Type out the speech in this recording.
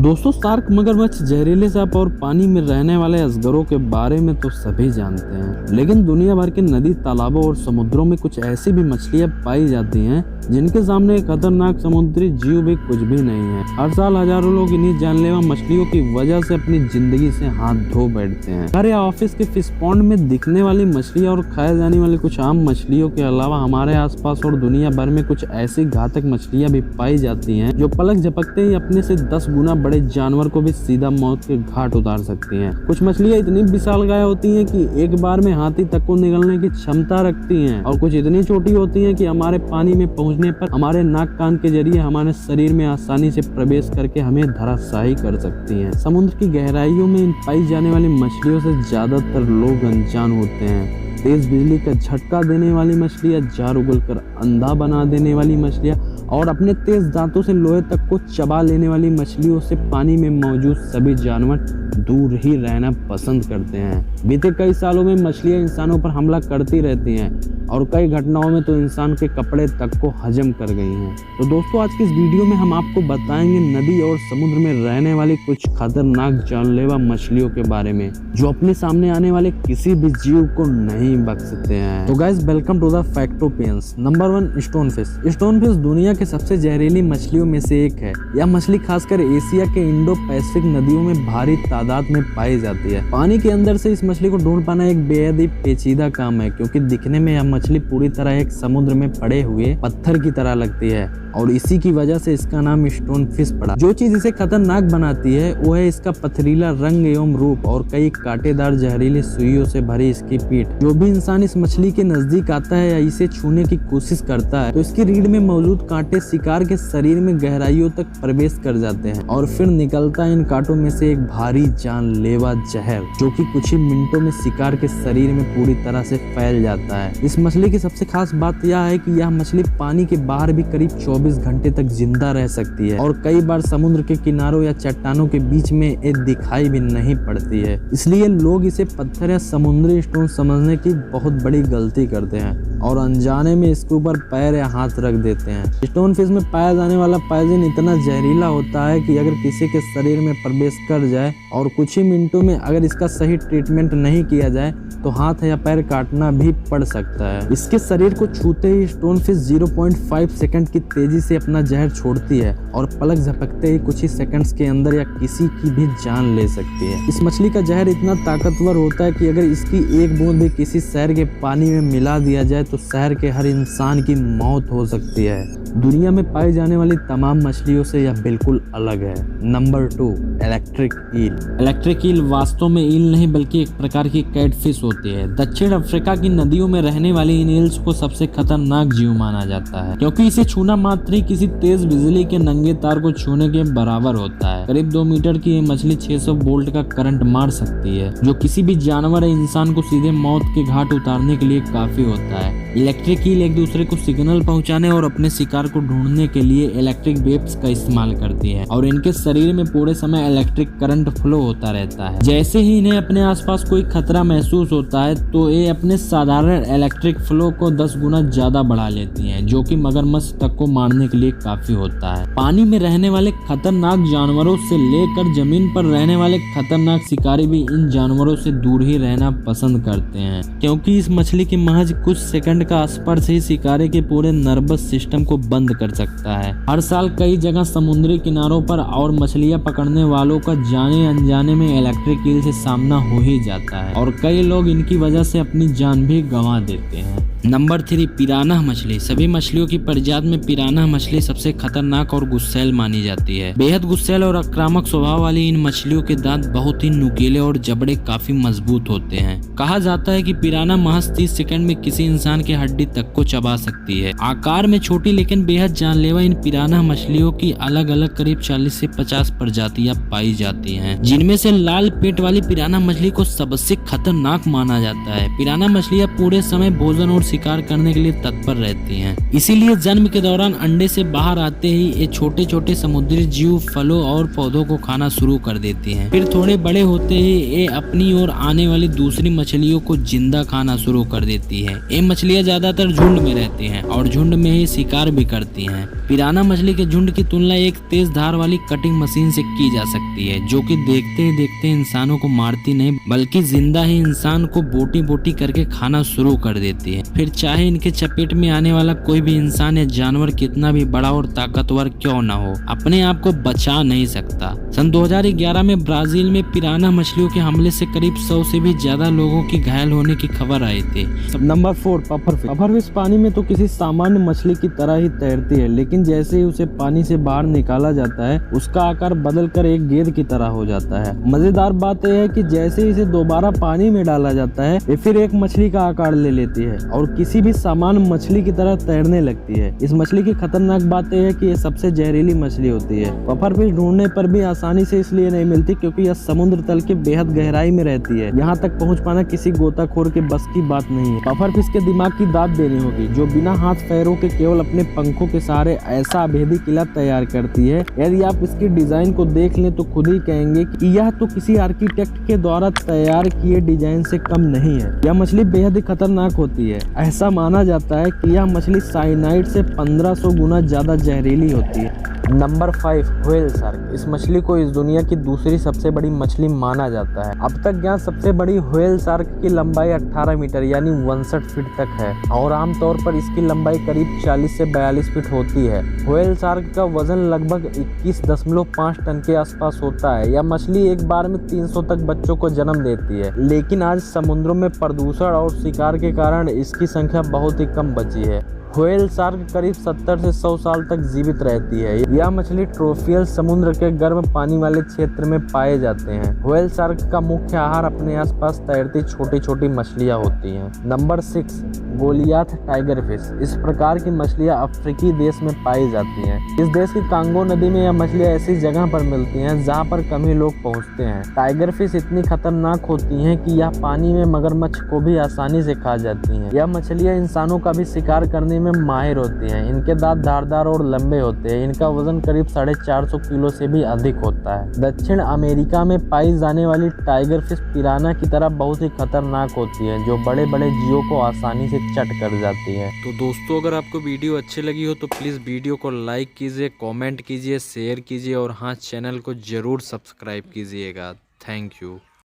दोस्तों, शार्क, मगरमच्छ, जहरीले सांप और पानी में रहने वाले अजगरों के बारे में तो सभी जानते हैं, लेकिन दुनिया भर के नदी, तालाबों और समुद्रों में कुछ ऐसी भी मछलियां पाई जाती हैं जिनके सामने एक खतरनाक समुद्री जीव भी कुछ भी नहीं है। हर साल हजारों लोग इन्हीं जानलेवा मछलियों की वजह से अपनी जिंदगी से हाथ धो बैठते हैं। घर या ऑफिस के फिश पॉन्ड में दिखने वाली मछलियां और खाए जाने वाली कुछ आम मछलियों के अलावा हमारे आसपास और दुनिया भर में कुछ ऐसी घातक मछलियां भी पाई जाती हैं जो पलक झपकते ही अपने से 10 गुना बड़े जानवर को भी सीधा मौत के घाट उतार सकती हैं। कुछ मछलियां इतनी विशालकाय होती हैं कि एक बार में हाथी तक को निगलने की क्षमता रखती हैं, और कुछ इतनी छोटी होती हैं कि हमारे पानी में पहुंचने पर हमारे नाक कान के जरिए हमारे शरीर में आसानी से प्रवेश करके हमें धराशायी कर सकती हैं। समुद्र की गहराइयों में इन पाई जाने वाली मछलियों से ज्यादातर लोग अनजान होते हैं। तेज बिजली का झटका देने वाली मछलियां, जार उगलकर अंधा बना देने वाली मछलियां और अपने तेज दांतों से लोहे तक को चबा लेने वाली मछलियों से पानी में मौजूद सभी जानवर दूर ही रहना पसंद करते हैं। बीते कई सालों में मछलियां इंसानों पर हमला करती रहती हैं और कई घटनाओं में तो इंसान के कपड़े तक को हजम कर गई हैं। तो दोस्तों, आज की इस वीडियो में हम आपको बताएंगे नदी और समुद्र में रहने वाली कुछ खतरनाक जानलेवा मछलियों के बारे में जो अपने सामने आने वाले किसी भी जीव को नहीं बख्शते हैं। तो guys, welcome to the Factopians. Number 1, stone fish. Stone fish दुनिया के सबसे जहरीली मछलियों में से एक है। यह मछली खासकर एशिया के इंडो पैसिफिक नदियों में भारी तादाद में पाई जाती है। पानी के अंदर से इस मछली को ढूंढ पाना एक बेहद ही पेचीदा काम है, क्योंकि दिखने में यह मछली पूरी तरह एक समुद्र में पड़े हुए पत्थर की तरह लगती है और इसी की वजह से इसका नाम स्टोन फिश पड़ा। जो चीज इसे खतरनाक बनाती है वो है इसका पथरीला रंग एवं रूप और कई कांटेदार जहरीली सुइयों से भरी इसकी पीठ। जो भी इंसान इस मछली के नजदीक आता है या इसे छूने की कोशिश करता है तो इसकी रीढ़ में मौजूद कांटे शिकार के शरीर में गहराइयों तक प्रवेश कर जाते हैं और फिर निकलता है इन कांटों में से एक भारी जानलेवा जहर, जो कि कुछ ही मिनटों में शिकार के शरीर में पूरी तरह से फैल जाता है। इस मछली की सबसे खास बात यह है कि यह मछली पानी के बाहर भी करीब 24 घंटे तक जिंदा रह सकती है और कई बार समुद्र के किनारों या चट्टानों के बीच में ये दिखाई भी नहीं पड़ती है। इसलिए लोग इसे पत्थर या समुद्री स्टोन समझने की बहुत बड़ी गलती करते हैं और अनजाने में इसके ऊपर पैर या हाथ रख देते हैं। स्टोन फिश में पाया जाने वाला पॉइजन इतना जहरीला होता है कि अगर किसी के शरीर में प्रवेश कर जाए और कुछ ही मिनटों में अगर इसका सही ट्रीटमेंट नहीं किया जाए तो हाथ या पैर काटना भी पड़ सकता है। इसके शरीर को छूते ही स्टोन फिश 0.5 सेकंड की तेजी से अपना जहर छोड़ती है और पलक झपकते ही कुछ ही सेकंड्स के अंदर या किसी की भी जान ले सकती है। इस मछली का जहर इतना ताकतवर होता है कि अगर इसकी एक बूंद भी किसी शहर के पानी में मिला दिया जाए तो शहर के हर इंसान की मौत हो सकती है। दुनिया में पाई जाने वाली तमाम मछलियों से यह बिल्कुल अलग है। Number 2, electric eel. Electric eel वास्तव में ईल नहीं बल्कि एक प्रकार की कैटफिश होती है। दक्षिण अफ्रीका की नदियों में रहने वाली इन ईल्स को सबसे खतरनाक जीव माना जाता है, क्योंकि इसे छूना मात्र ही किसी तेज बिजली के नंगे तार को छूने के बराबर होता है। करीब 2 मीटर की ये मछली 600 वोल्ट का करंट मार सकती है, जो किसी भी जानवर या इंसान को सीधे मौत के घाट उतारने के लिए काफी होता है। इलेक्ट्रिक ईल एक दूसरे को सिग्नल पहुंचाने और अपने शिकार को ढूंढने के लिए इलेक्ट्रिक वेव्स का इस्तेमाल करती है और इनके शरीर में पूरे समय इलेक्ट्रिक करंट फ्लो होता रहता है। जैसे ही इन्हें अपने आसपास कोई खतरा महसूस होता है तो ये अपने साधारण इलेक्ट्रिक फ्लो को 10 गुना ज्यादा बढ़ा लेती हैं, जो कि मगरमच्छ तक को मारने के लिए काफी होता है। पानी में रहने वाले खतरनाक जानवरों से लेकर जमीन पर रहने वाले खतरनाक शिकारी भी इन जानवरों से दूर ही रहना पसंद करते हैं, क्योंकि इस मछली के महज कुछ सेकंड का स्पर्श ही शिकारी के पूरे नर्वस सिस्टम को बंद कर सकता है। हर साल कई जगह समुद्री किनारों पर और मछलियां पकड़ने वालों का जाने अनजाने में इलेक्ट्रिक ईल से सामना हो ही जाता है और कई लोग इनकी वजह से अपनी जान भी गंवा देते हैं। नंबर 3, पिरान्हा मछली। सभी मछलियों की प्रजाति में पिरान्हा मछली सबसे खतरनाक और गुस्सैल मानी जाती है। बेहद गुस्सैल और आक्रामक स्वभाव वाली इन मछलियों के दांत बहुत ही नुकीले और जबड़े काफी मजबूत होते हैं। कहा जाता है कि पिरान्हा महज 30 सेकंड में किसी इंसान की हड्डी तक को चबा सकती है। आकार में छोटी लेकिन बेहद जानलेवा इन पिरान्हा मछलियों की अलग अलग करीब 40 से 50 प्रजातियां पाई जाती हैं, जिनमें से लाल पेट वाली पिरान्हा मछली को सबसे खतरनाक माना जाता है। पिरान्हा मछलियां पूरे समय भोजन और शिकार करने के लिए तत्पर रहती हैं। इसीलिए जन्म के दौरान अंडे से बाहर आते ही ये छोटे छोटे समुद्री जीव फलों और पौधों को खाना शुरू कर देती हैं। फिर थोड़े बड़े होते ही ये अपनी ओर आने वाली दूसरी मछलियों को जिंदा खाना शुरू कर देती है। ये मछलियाँ ज्यादातर झुंड में रहती हैं और झुंड में ही शिकार भी करती हैं। पिराना मछली के झुंड की तुलना एक तेज धार वाली कटिंग मशीन से की जा सकती है, जो कि देखते ही देखते इंसानों को मारती नहीं बल्कि जिंदा ही इंसान को बोटी बोटी करके खाना शुरू कर देती है। फिर चाहे इनके चपेट में आने वाला कोई भी इंसान या जानवर कितना भी बड़ा और ताकतवर क्यों न हो, अपने आप को बचा नहीं सकता। सन 2011 में ब्राजील में पिराना मछलियों के हमले से करीब 100 से भी ज्यादा लोगों की घायल होने की खबर आई थी। Number 4, pufferfish. पफरफिश पानी में तो किसी सामान्य मछली की तरह ही तैरती है, लेकिन जैसे ही उसे पानी से बाहर निकाला जाता है उसका आकार बदलकर एक गेंद की तरह हो जाता है। मजेदार बात यह है कि जैसे इसे दोबारा पानी में डाला जाता है ये फिर एक मछली का आकार ले लेती है और किसी भी सामान्य मछली की तरह तैरने लगती है। इस मछली की खतरनाक बात यह है कि ये सबसे जहरीली मछली होती है। पफरफिश ढूंढने पर भी आसानी से इसलिए नहीं मिलती क्योंकि यह समुद्र तल के बेहद गहराई में रहती है। यहाँ तक पहुँच पाना किसी गोताखोर के बस की बात नहीं है। पफरफिश के दिमाग की दाद देनी होगी, जो बिना हाथ पैरों के केवल अपने पंखों के सहारे ऐसा अभेदी किला तैयार करती है। यदि आप इसकी डिजाइन को देख लें तो खुद ही कहेंगे कि यह तो किसी आर्किटेक्ट के द्वारा तैयार किए डिजाइन से कम नहीं है। यह मछली बेहद ही खतरनाक होती है। ऐसा माना जाता है कि यह मछली साइनाइड से 1500 गुना ज्यादा जहरीली होती है। Number 5, whale shark. इस मछली को इस दुनिया की दूसरी सबसे बड़ी मछली माना जाता है। अब तक यहाँ सबसे बड़ी व्हेल शार्क की लंबाई 18 मीटर यानी 62 फीट तक है और आमतौर पर इसकी लंबाई करीब 40 से 42 फीट होती है। व्हेल शार्क का वजन लगभग 21.5 टन के आसपास होता है। यह मछली एक बार में 300 तक बच्चों को जन्म देती है, लेकिन आज समुद्रों में प्रदूषण और शिकार के कारण इसकी संख्या बहुत ही कम बची है। व्हेल शार्क करीब 70 से 100 साल तक जीवित रहती है। यह मछली ट्रोफियल समुद्र के गर्म पानी वाले क्षेत्र में पाए जाते हैं। व्हेल शार्क का मुख्य आहार अपने आसपास तैरती छोटी छोटी मछलियां होती हैं। Number 6, Goliath tiger fish. इस प्रकार की मछलियां अफ्रीकी देश में पाई जाती हैं। इस देश की कांगो नदी में यह मछलियां ऐसी जगह पर मिलती हैं जहां पर कम ही लोग पहुंचते हैं। टाइगर फिश इतनी खतरनाक होती हैं कि यह पानी में मगरमच्छ को भी आसानी से खा जाती हैं। यह मछलियां इंसानों का भी शिकार करने में माहिर होती हैं। इनके दांत धारदार और लंबे होते हैं। इनका वजन करीब 450 किलो से भी अधिक होता है। दक्षिण अमेरिका में पाई जाने वाली टाइगर फिश पिराना की तरह बहुत ही खतरनाक होती है, जो बड़े बड़े जीवों को आसानी से चट कर जाती है। तो दोस्तों, अगर आपको वीडियो अच्छी लगी हो तो प्लीज़ वीडियो को लाइक कीजिए, कमेंट कीजिए, शेयर कीजिए और हाँ, चैनल को ज़रूर सब्सक्राइब कीजिएगा। Thank you.